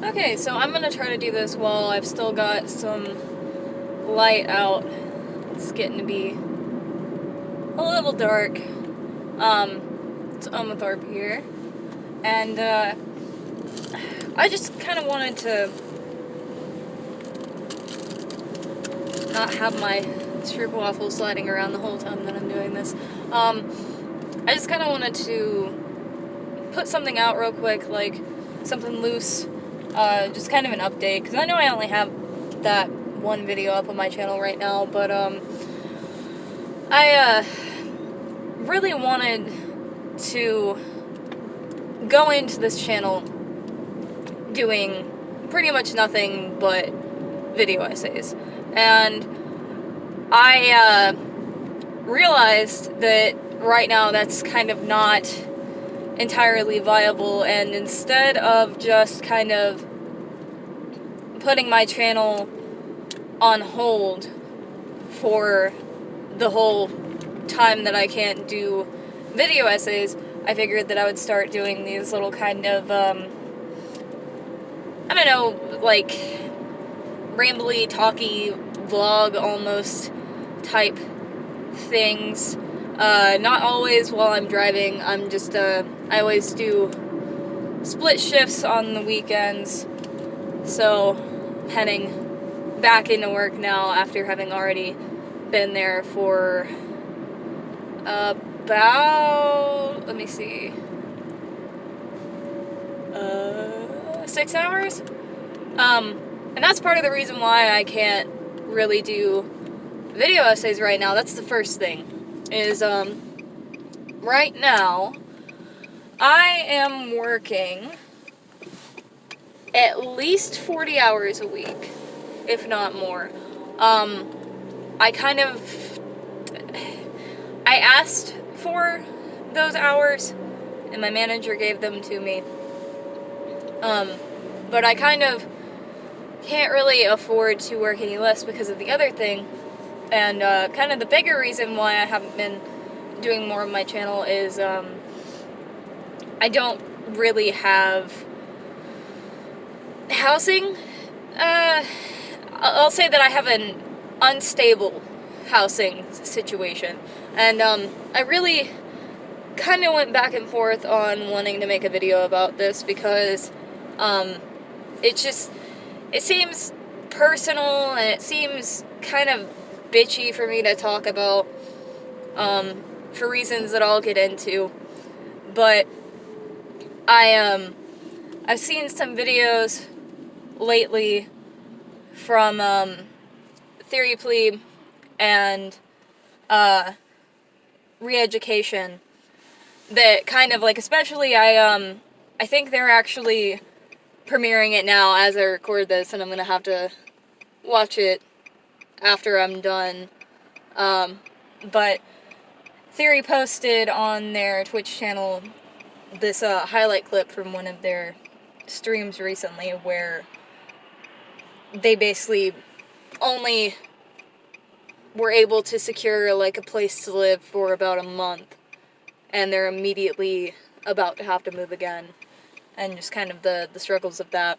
Okay, so I'm gonna try to do this while I've still got some light out. It's getting to be a little dark. It's Umatharp here. And, I just kind of wanted to not have my stroopwafel sliding around the whole time that I'm doing this. I just kind of wanted to put something out real quick, like something loose, just kind of an update, because I know I only have that one video up on my channel right now, but I really wanted to go into this channel doing pretty much nothing but video essays, and I realized that right now that's kind of not entirely viable, and instead of just kind of putting my channel on hold for the whole time that I can't do video essays, I figured that I would start doing these little kind of, I don't know, like, rambly, talky, vlog almost type things. Not always while I'm driving. I'm just, I always do split shifts on the weekends. So, heading back into work now after having already been there for about, let me see, 6 hours? And that's part of the reason why I can't really do video essays right now. That's the first thing, is, right now, I am working at least 40 hours a week, if not more. I kind of, I asked for those hours, and my manager gave them to me, but I kind of can't really afford to work any less because of the other thing, and kind of the bigger reason why I haven't been doing more of my channel is I don't really have housing. I'll say that I have an unstable housing situation, and I really kind of went back and forth on wanting to make a video about this because it seems personal, and it seems kind of bitchy for me to talk about, for reasons that I'll get into. But I've seen some videos lately from Theory Pleeb and Re-Education that kind of, like, especially I think they're actually premiering it now as I record this, and I'm gonna have to watch it after I'm done. But Theory posted on their Twitch channel this highlight clip from one of their streams recently where they basically only were able to secure, like, a place to live for about a month, and they're immediately about to have to move again, and just kind of the struggles of that.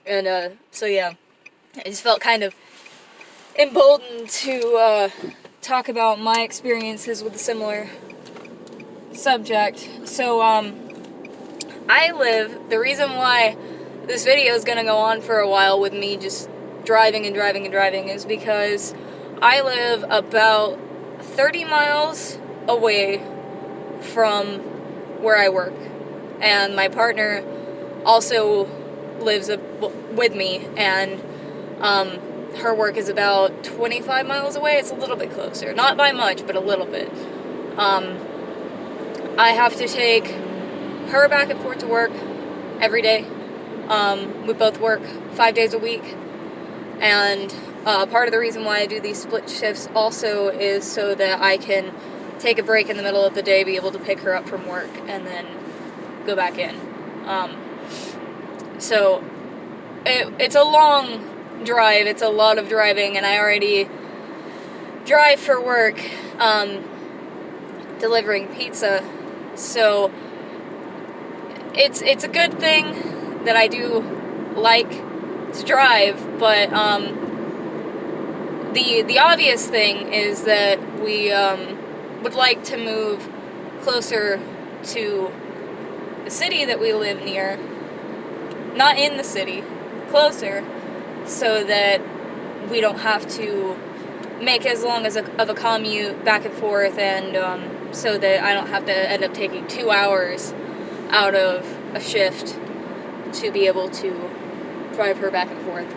And so yeah, I just felt kind of emboldened to talk about my experiences with a similar subject. So the reason why this video is gonna go on for a while with me just driving and driving and driving is because I live about 30 miles away from where I work, and my partner also lives with me, and her work is about 25 miles away. It's a little bit closer, not by much, but a little bit. I have to take her back and forth to work every day. We both work 5 days a week, and part of the reason why I do these split shifts also is so that I can take a break in the middle of the day, be able to pick her up from work, and then go back in. So it's a long drive, it's a lot of driving, and I already drive for work, delivering pizza, so it's a good thing that I do like to drive, but the obvious thing is that we would like to move closer to the city that we live near, not in the city, closer, so that we don't have to make as long as of a commute back and forth, and so that I don't have to end up taking 2 hours out of a shift to be able to drive her back and forth.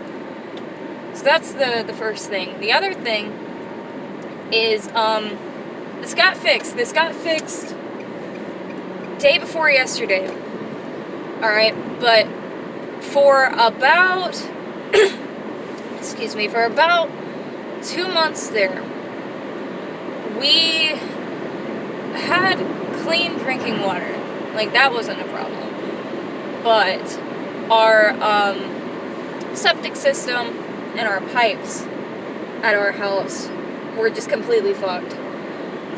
So that's the first thing. The other thing is this got fixed. This got fixed day before yesterday. Alright, but for about for about 2 months there, we had clean drinking water. Like, that wasn't a problem. But our septic system and our pipes at our house were just completely fucked.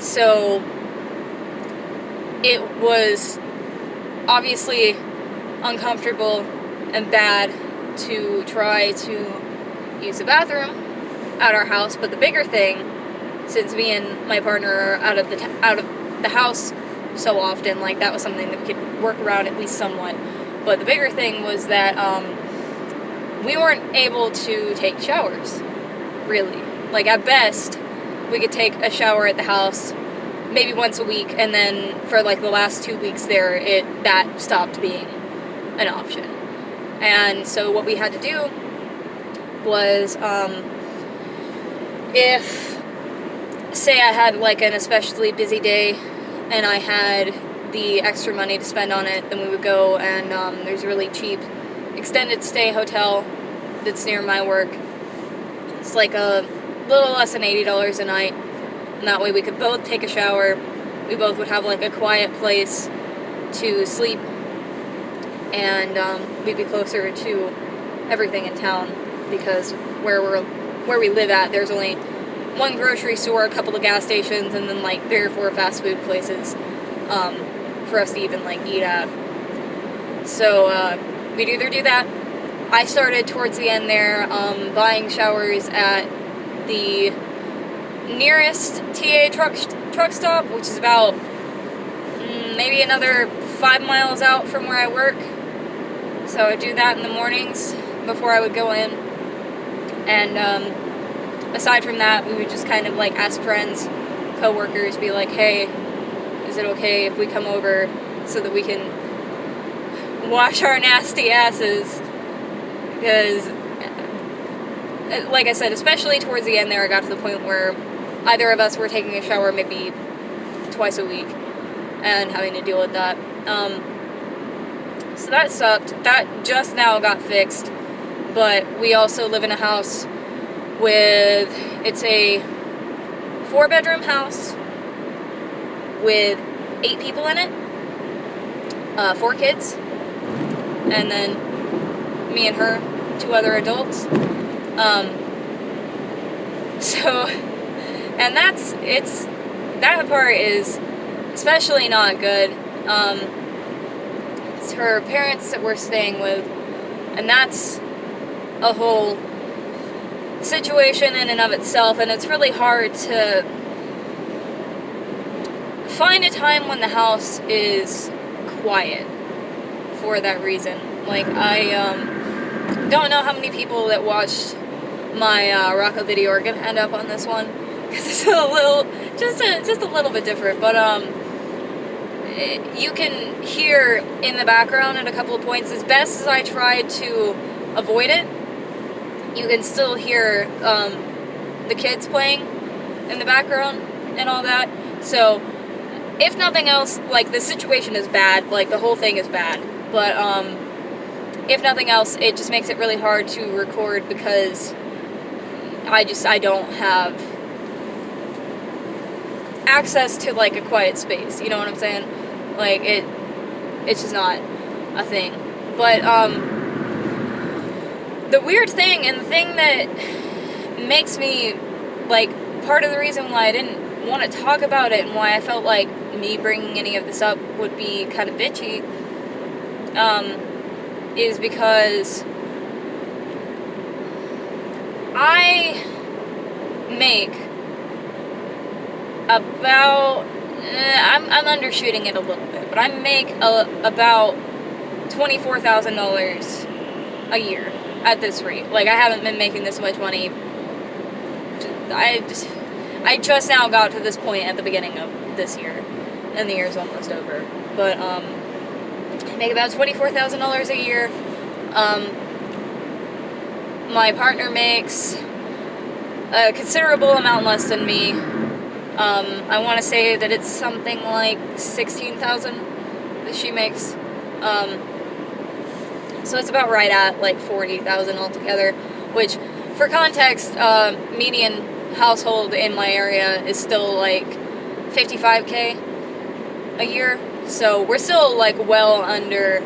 So it was obviously uncomfortable and bad to try to use the bathroom at our house, but the bigger thing, since me and my partner are out of the house so often, like, that was something that we could work around at least somewhat. But the bigger thing was that we weren't able to take showers, really. Like, at best, we could take a shower at the house maybe once a week, and then for like the last 2 weeks there, that stopped being an option. And so what we had to do was, if, say I had like an especially busy day and I had the extra money to spend on it, then we would go and there's a really cheap extended stay hotel that's near my work. It's like a little less than $80 a night, and that way we could both take a shower, we both would have like a quiet place to sleep, and we'd be closer to everything in town, because where we live at, there's only one grocery store, a couple of gas stations, and then like 3 or 4 fast food places for us to even like eat at. So we'd either do that. I started towards the end there buying showers at the nearest TA truck stop, which is about maybe another 5 miles out from where I work. So I would do that in the mornings before I would go in. And aside from that, we would just kind of like ask friends, co-workers, be like, hey, is it okay if we come over so that we can wash our nasty asses? Because, like I said, especially towards the end there, I got to the point where either of us were taking a shower maybe twice a week and having to deal with that. So that sucked. That just now got fixed. But we also live in a house with, it's a 4-bedroom house with 8 people in it, 4 kids, and then me and her, 2 other adults. So, and that part is especially not good. It's her parents that we're staying with, and that's a whole situation in and of itself, and it's really hard to find a time when the house is quiet for that reason. Like, I don't know how many people that watched my Rocco video are gonna end up on this one, because it's just a little bit different, but you can hear in the background at a couple of points, as best as I tried to avoid it, you can still hear the kids playing in the background and all that. So if nothing else, like, the situation is bad, like, the whole thing is bad, but if nothing else, it just makes it really hard to record, because I don't have access to like a quiet space, you know what I'm saying? Like, it's just not a thing. But the weird thing, and the thing that makes me, like, part of the reason why I didn't want to talk about it and why I felt like me bringing any of this up would be kind of bitchy, is because I make about, I'm undershooting it a little bit, but I make about $24,000 a year at this rate. Like, I haven't been making this much money. I just now got to this point at the beginning of this year, and the year's almost over. But I make about $24,000 a year. My partner makes a considerable amount less than me. I want to say that it's something like $16,000 that she makes. So it's about right at like $40,000 altogether, which, for context, median household in my area is still like $55K a year. So we're still like well under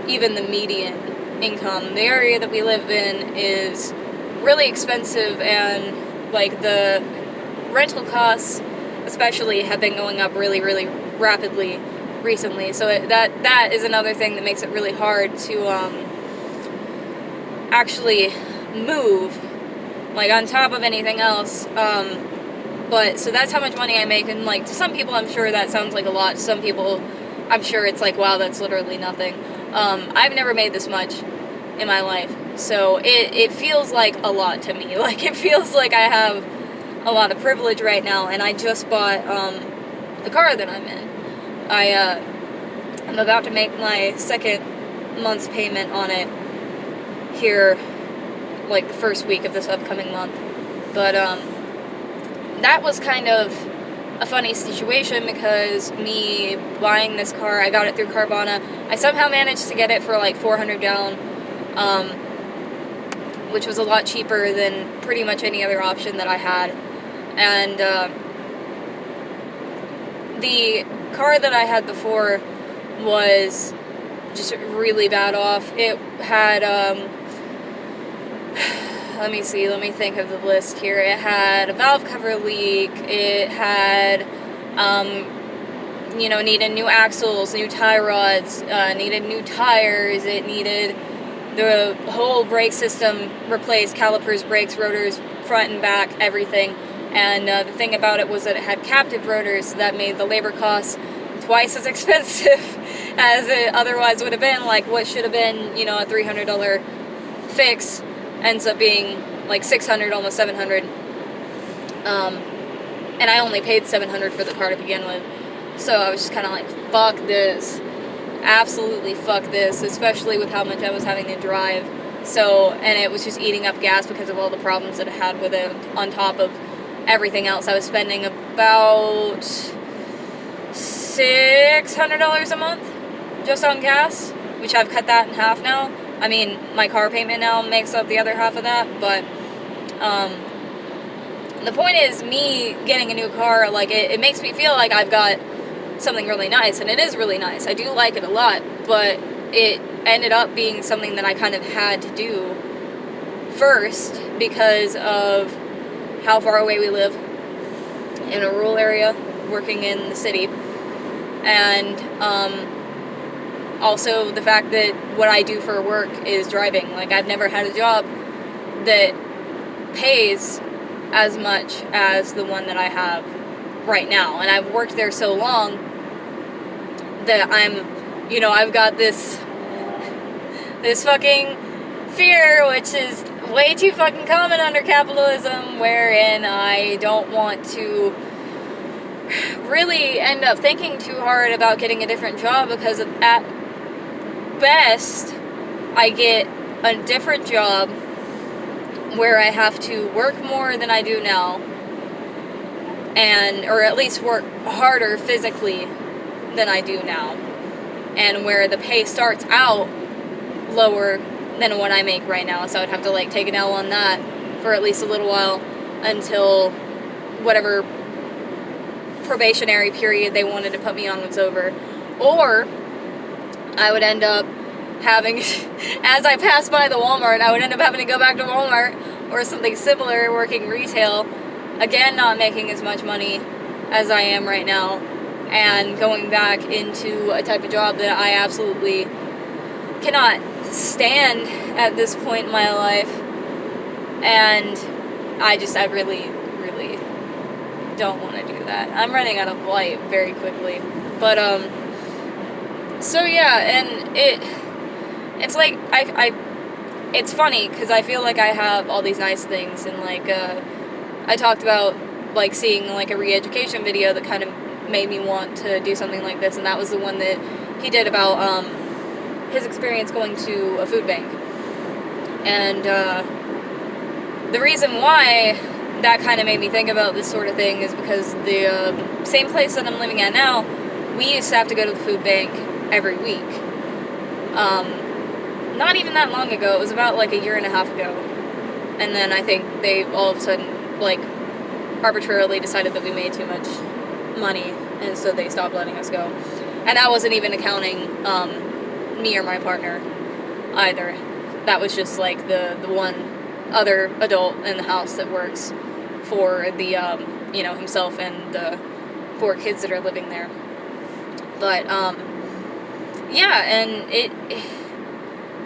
even the median income. The area that we live in is really expensive, and like the rental costs especially have been going up really, really rapidly recently. So that is another thing that makes it really hard to actually move, like, on top of anything else. But so that's how much money I make, and like, to some people I'm sure that sounds like a lot. To some people I'm sure it's like, wow, that's literally nothing. I've never made this much in my life, so it feels like a lot to me. Like, it feels like I have a lot of privilege right now, and I just bought the car that I'm in. I'm about to make my second month's payment on it here, like the first week of this upcoming month. But that was kind of a funny situation, because me buying this car, I got it through Carvana. I somehow managed to get it for like $400 down, which was a lot cheaper than pretty much any other option that I had. And the car that I had before was just really bad off. It had, let me think of the list here. It had a valve cover leak. It had, needed new axles, new tie rods, needed new tires. It needed the whole brake system replaced, calipers, brakes, rotors, front and back, everything. And the thing about it was that it had captive rotors, so that made the labor costs twice as expensive as it otherwise would have been. Like, what should have been, a $300 fix ends up being like $600, almost $700. And I only paid $700 for the car to begin with. So I was just kind of like, fuck this. Absolutely fuck this, especially with how much I was having to drive. So, and it was just eating up gas because of all the problems that it had with it, on top of everything else. I was spending about $600 a month just on gas, which I've cut that in half now. I mean, my car payment now makes up the other half of that, but the point is, me getting a new car, like, it makes me feel like I've got something really nice, and it is really nice. I do like it a lot, but it ended up being something that I kind of had to do first because of how far away we live, in a rural area, working in the city, and also the fact that what I do for work is driving. Like, I've never had a job that pays as much as the one that I have right now, and I've worked there so long that I've got this fucking fear, which is way too fucking common under capitalism, wherein I don't want to really end up thinking too hard about getting a different job, because at best I get a different job where I have to work more than I do now, or at least work harder physically than I do now, and where the pay starts out lower than what I make right now. So I'd have to like take an L on that for at least a little while until whatever probationary period they wanted to put me on was over. Or I would end up having, as I pass by the Walmart, I would end up having to go back to Walmart or something similar, working retail, again not making as much money as I am right now, and going back into a type of job that I absolutely cannot stand at this point in my life. And I really, really don't want to do that. I'm running out of light very quickly. But, so yeah, and it's like, it's funny, because I feel like I have all these nice things, and, like, I talked about, like, seeing, like, a re-education video that kind of made me want to do something like this, and that was the one that he did about, his experience going to a food bank. And, the reason why that kind of made me think about this sort of thing is because the same place that I'm living at now, we used to have to go to the food bank every week. Not even that long ago. It was about like a year and a half ago. And then I think they all of a sudden, like, arbitrarily decided that we made too much money, and so they stopped letting us go. And that wasn't even accounting me or my partner either. That was just like the one other adult in the house that works for the, himself and the 4 kids that are living there. But, yeah, and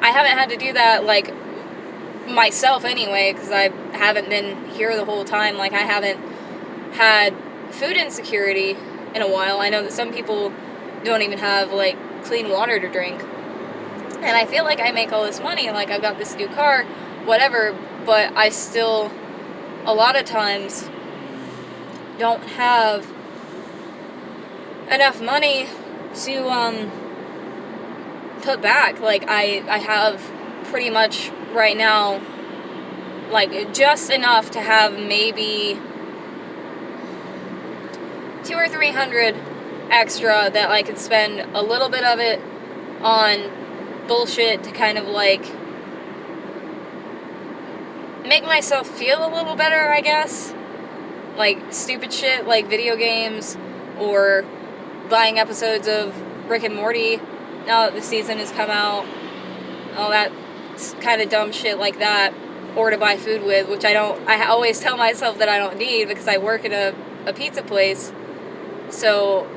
I haven't had to do that, like, myself anyway, because I haven't been here the whole time. Like, I haven't had food insecurity in a while. I know that some people don't even have, like, clean water to drink. And I feel like I make all this money, like, I've got this new car, whatever, but I still, a lot of times, don't have enough money to, put back. Like, I have pretty much right now, like, just enough to have maybe $200 or $300 extra that I could spend a little bit of it on bullshit to kind of, like, make myself feel a little better, I guess. Like, stupid shit like video games, or buying episodes of Rick and Morty now that the season has come out, all that kind of dumb shit like that, or to buy food with, which I always tell myself that I don't need, because I work at a pizza place, so,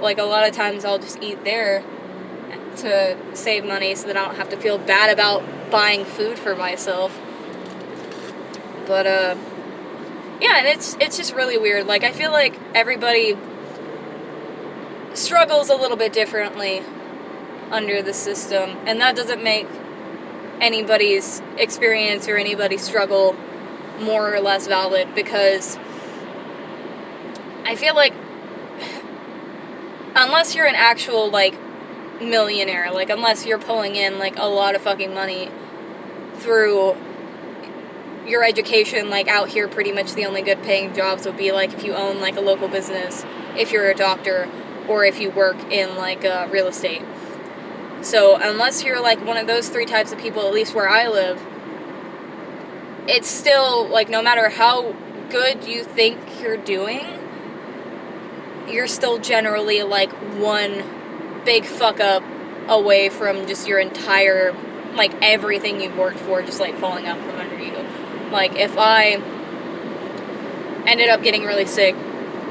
like, a lot of times I'll just eat there to save money so that I don't have to feel bad about buying food for myself. But, yeah, and it's just really weird. Like, I feel like everybody struggles a little bit differently under the system, and that doesn't make anybody's experience or anybody's struggle more or less valid, because I feel like unless you're an actual, like, millionaire, like, unless you're pulling in, like, a lot of fucking money through your education, like, out here pretty much the only good paying jobs would be, like, if you own, like, a local business, if you're a doctor, or if you work in, like, real estate. So, unless you're, like, one of those 3 types of people, at least where I live, it's still, like, no matter how good you think you're doing, you're still generally, like, one big fuck up away from just your entire, like, everything you've worked for just, like, falling out from under you. Like, if I ended up getting really sick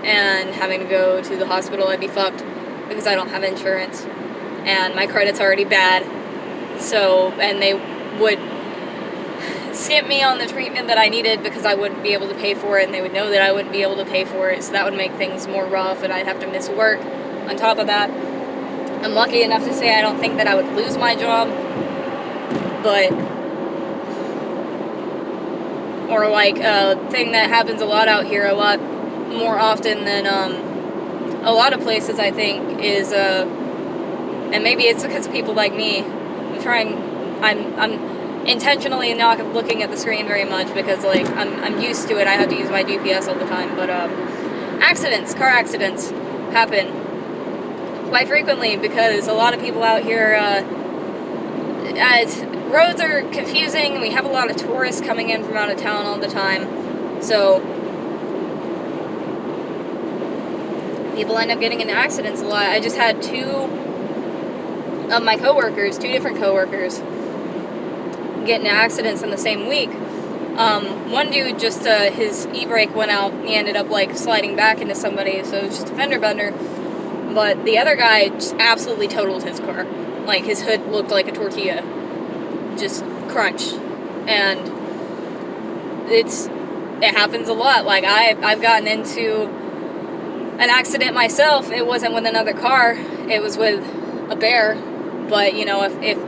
and having to go to the hospital, I'd be fucked, because I don't have insurance, and my credit's already bad, so, and they would skip me on the treatment that I needed because I wouldn't be able to pay for it, and they would know that I wouldn't be able to pay for it, so that would make things more rough, and I'd have to miss work. On top of that, I'm lucky enough to say I don't think that I would lose my job, but, or, like, a thing that happens a lot out here, a lot more often than, a lot of places, I think, is, and maybe it's because of people like me. I'm intentionally not looking at the screen very much, because, like, I'm used to it. I have to use my GPS all the time, but, car accidents happen quite frequently, because a lot of people out here, roads are confusing, and we have a lot of tourists coming in from out of town all the time, so people end up getting into accidents a lot. I just had 2 of my coworkers, 2 different coworkers, get into accidents in the same week. One dude just, his e-brake went out, and he ended up, like, sliding back into somebody, so it was just a fender bender. But the other guy just absolutely totaled his car. Like, his hood looked like a tortilla. Just crunched. And it happens a lot. Like, I've gotten into an accident myself. It wasn't with another car, it was with a bear. But, you know, if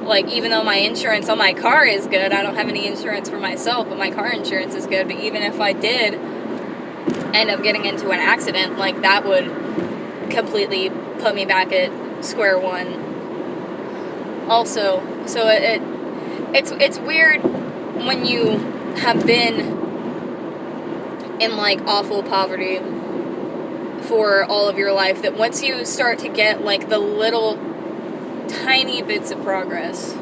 like, even though my insurance on my car is good, I don't have any insurance for myself, but my car insurance is good. But even if I did end up getting into an accident, like, that would completely put me back at square one also. So it's weird when you have been in, like, awful poverty for all of your life, that once you start to get, like, the little tiny bits of progress,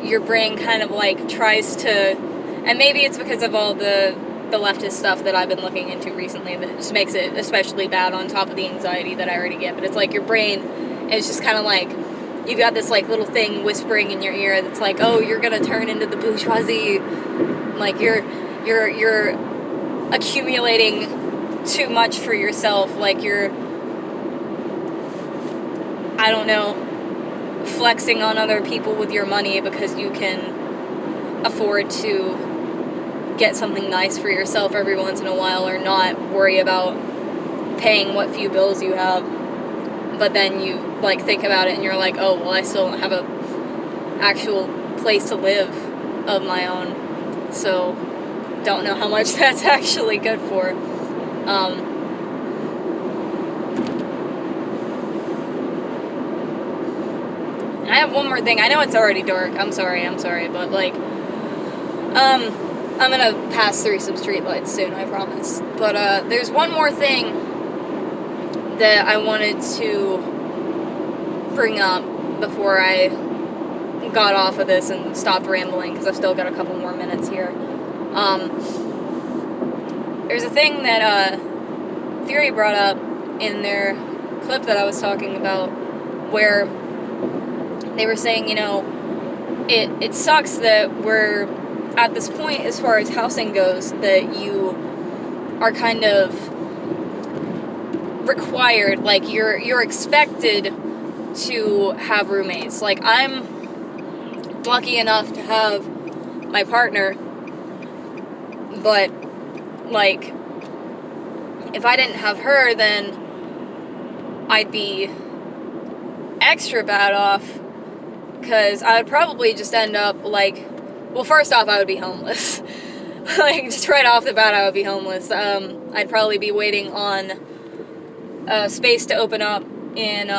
your brain kind of, like, tries to, and maybe it's because of all the leftist stuff that I've been looking into recently that just makes it especially bad, on top of the anxiety that I already get. But it's like your brain is just kind of like, you've got this, like, little thing whispering in your ear that's like, oh, you're gonna turn into the bourgeoisie, like, you're accumulating too much for yourself, like, you're, I don't know, flexing on other people with your money because you can afford to get something nice for yourself every once in a while, or not worry about paying what few bills you have. But then you, like, think about it and you're like, oh, well, I still don't have a actual place to live of my own, so don't know how much that's actually good for. I have one more thing. I know it's already dark. I'm sorry, but, like, I'm gonna pass through some streetlights soon, I promise. But, there's one more thing that I wanted to bring up before I got off of this and stopped rambling, because I've still got a couple more minutes here. There's a thing that, Theory brought up in their clip that I was talking about, where they were saying, you know, it sucks that we're at this point as far as housing goes, that you are kind of required, like, you're expected to have roommates. Like, I'm lucky enough to have my partner, but, like, if I didn't have her, then I'd be extra bad off, because I would probably just end up, like, well, first off, I would be homeless. Like, just right off the bat, I would be homeless. I'd probably be waiting on space to open up in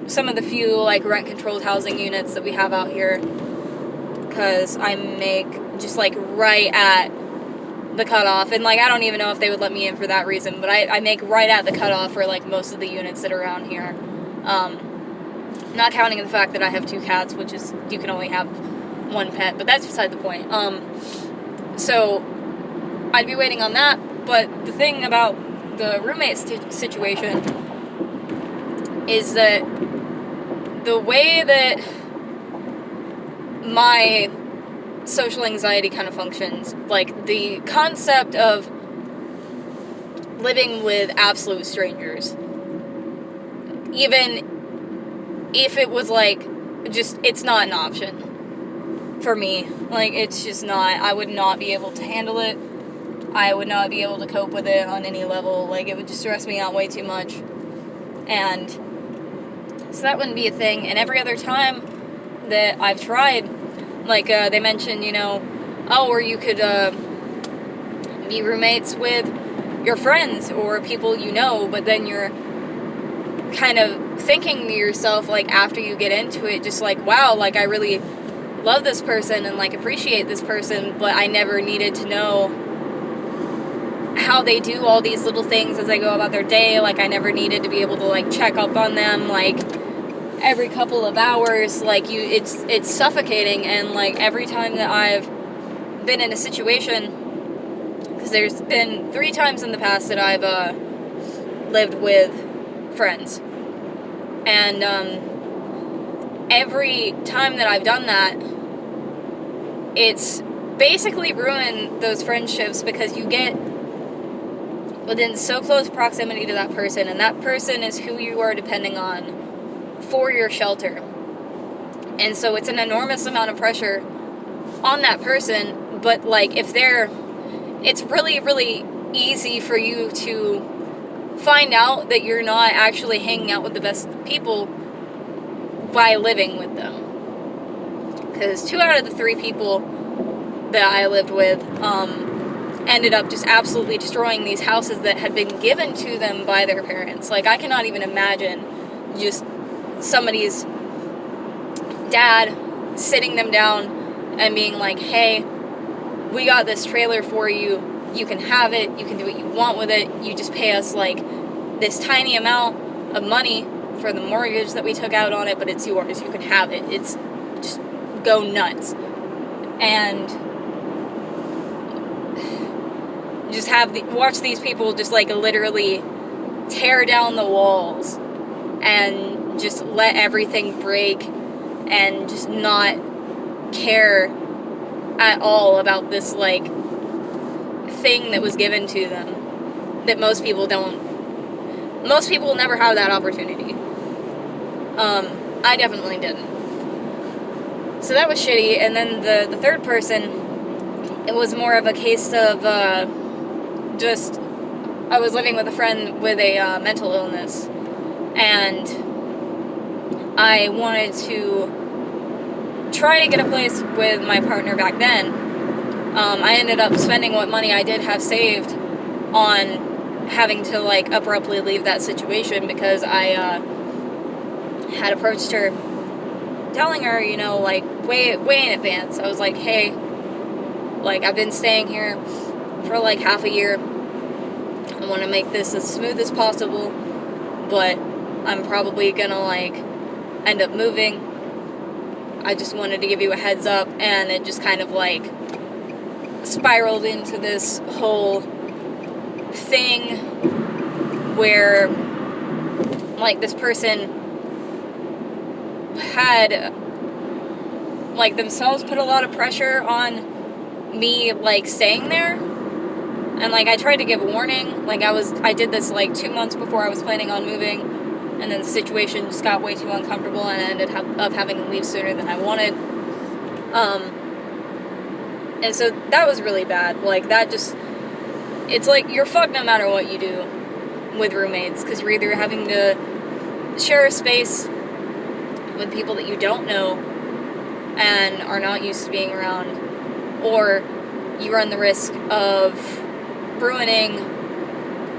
some of the few, like, rent-controlled housing units that we have out here, because I make just, like, right at the cutoff, and, like, I don't even know if they would let me in for that reason, but I make right at the cutoff for, like, most of the units that are around here. Not counting the fact that I have 2 cats, which is, you can only have 1 pet, but that's beside the point. So I'd be waiting on that, but the thing about the roommate situation is that the way that my social anxiety kind of functions, like, the concept of living with absolute strangers, even if it was, like, just, it's not an option for me. Like, it's just not, I would not be able to handle it. I would not be able to cope with it on any level. Like, it would just stress me out way too much. And so that wouldn't be a thing. And every other time that I've tried, like, they mentioned, you know, oh, or you could be roommates with your friends or people you know, but then you're kind of thinking to yourself, like, after you get into it, just like, wow, like, I really love this person and, like, appreciate this person, but I never needed to know how they do all these little things as they go about their day. Like, I never needed to be able to, like, check up on them, like, every couple of hours. Like, it's suffocating. And, like, every time that I've been in a situation, because there's been 3 times in the past that I've lived with friends, and every time that I've done that, it's basically ruined those friendships, because you get within so close proximity to that person, and that person is who you are depending on for your shelter. And so it's an enormous amount of pressure on that person, but, like, if it's really, really easy for you to find out that you're not actually hanging out with the best people by living with them. Because 2 out of the 3 people that I lived with, ended up just absolutely destroying these houses that had been given to them by their parents. Like, I cannot even imagine just somebody's dad sitting them down and being like, hey, we got this trailer for you, you can have it, you can do what you want with it, you just pay us, like, this tiny amount of money for the mortgage that we took out on it, but it's yours, you can have it, it's just go nuts. And just watch these people just, like, literally tear down the walls and just let everything break and just not care at all about this, like, thing that was given to them that most people will never have that opportunity. I definitely didn't. So that was shitty. And then the third person, it was more of a case of I was living with a friend with a mental illness, and I wanted to try to get a place with my partner back then. I ended up spending what money I did have saved on having to, like, abruptly leave that situation because I had approached her telling her, you know, like, way in advance. I was like, hey, like, I've been staying here for, like, half a year. I want to make this as smooth as possible, but I'm probably gonna, like, end up moving. I just wanted to give you a heads up, and it just kind of, like, spiraled into this whole thing where, like, this person had, like, themselves put a lot of pressure on me, like, staying there. And, like, I tried to give warning. Like, I did this, like, 2 months before I was planning on moving, and then the situation just got way too uncomfortable, and I ended up having to leave sooner than I wanted. And so that was really bad. Like, that just, it's like, you're fucked no matter what you do with roommates, because you're either having to share a space with people that you don't know and are not used to being around, or you run the risk of ruining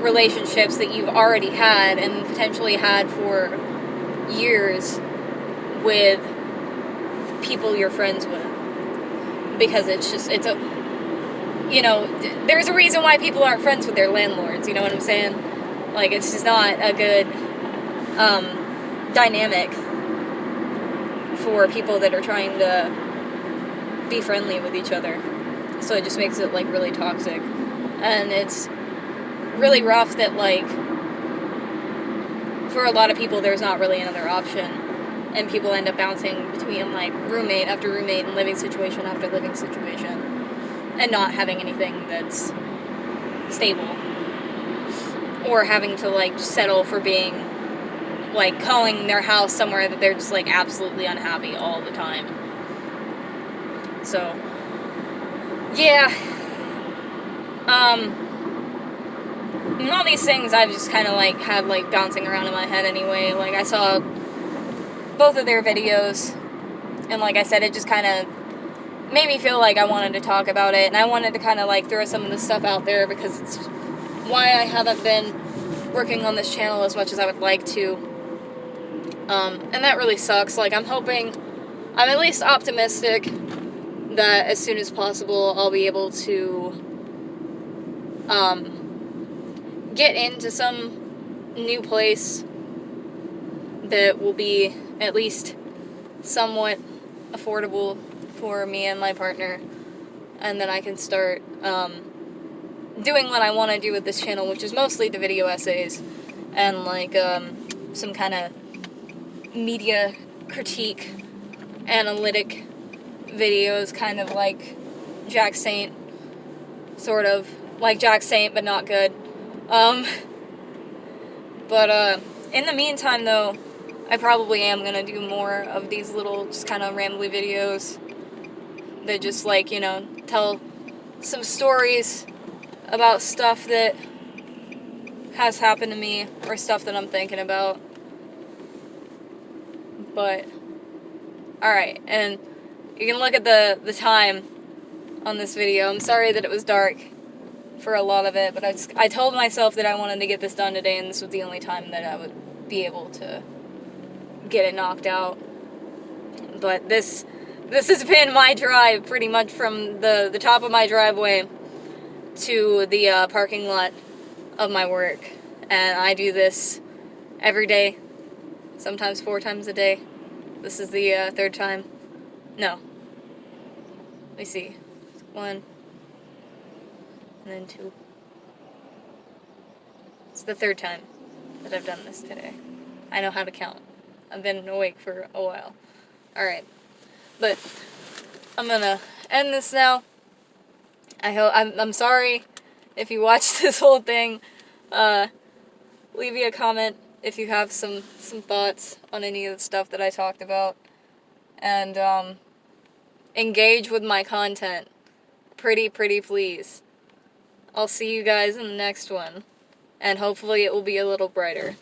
relationships that you've already had and potentially had for years with people you're friends with. Because it's a, you know, there's a reason why people aren't friends with their landlords, you know what I'm saying? Like, it's just not a good dynamic for people that are trying to be friendly with each other. So it just makes it, like, really toxic. And it's really rough that, like, for a lot of people there's not really another option, and people end up bouncing between, like, roommate after roommate and living situation after living situation, and not having anything that's stable, or having to, like, settle for being, like, calling their house somewhere that they're just, like, absolutely unhappy all the time. So, yeah. And all these things I've just kind of, like, had, like, bouncing around in my head anyway. Like, I saw both of their videos, and, like I said, it just kind of made me feel like I wanted to talk about it, and I wanted to kind of, like, throw some of this stuff out there, because it's why I haven't been working on this channel as much as I would like to. And that really sucks. Like, I'm at least optimistic that as soon as possible I'll be able to get into some new place that will be at least somewhat affordable for me and my partner, and then I can start doing what I want to do with this channel, which is mostly the video essays and, like, some kind of media critique, analytic videos, kind of like Jack Saint, sort of like Jack Saint, but not good. But in the meantime, though, I probably am gonna do more of these little, just kind of rambly videos, that just, like, you know, tell some stories about stuff that has happened to me, or stuff that I'm thinking about. But, alright, and you can look at the time on this video. I'm sorry that it was dark for a lot of it, but I told myself that I wanted to get this done today, and this was the only time that I would be able to get it knocked out. But this has been my drive, pretty much from the top of my driveway to the parking lot of my work. And I do this every day, sometimes 4 times a day. This is the 3rd time. No. Let me see. 1, and then 2. It's the 3rd time that I've done this today. I know how to count. I've been awake for a while. Alright. But I'm gonna end this now. I'm sorry if you watched this whole thing. Leave me a comment if you have some thoughts on any of the stuff that I talked about. And engage with my content. Pretty please. I'll see you guys in the next one. And hopefully it will be a little brighter.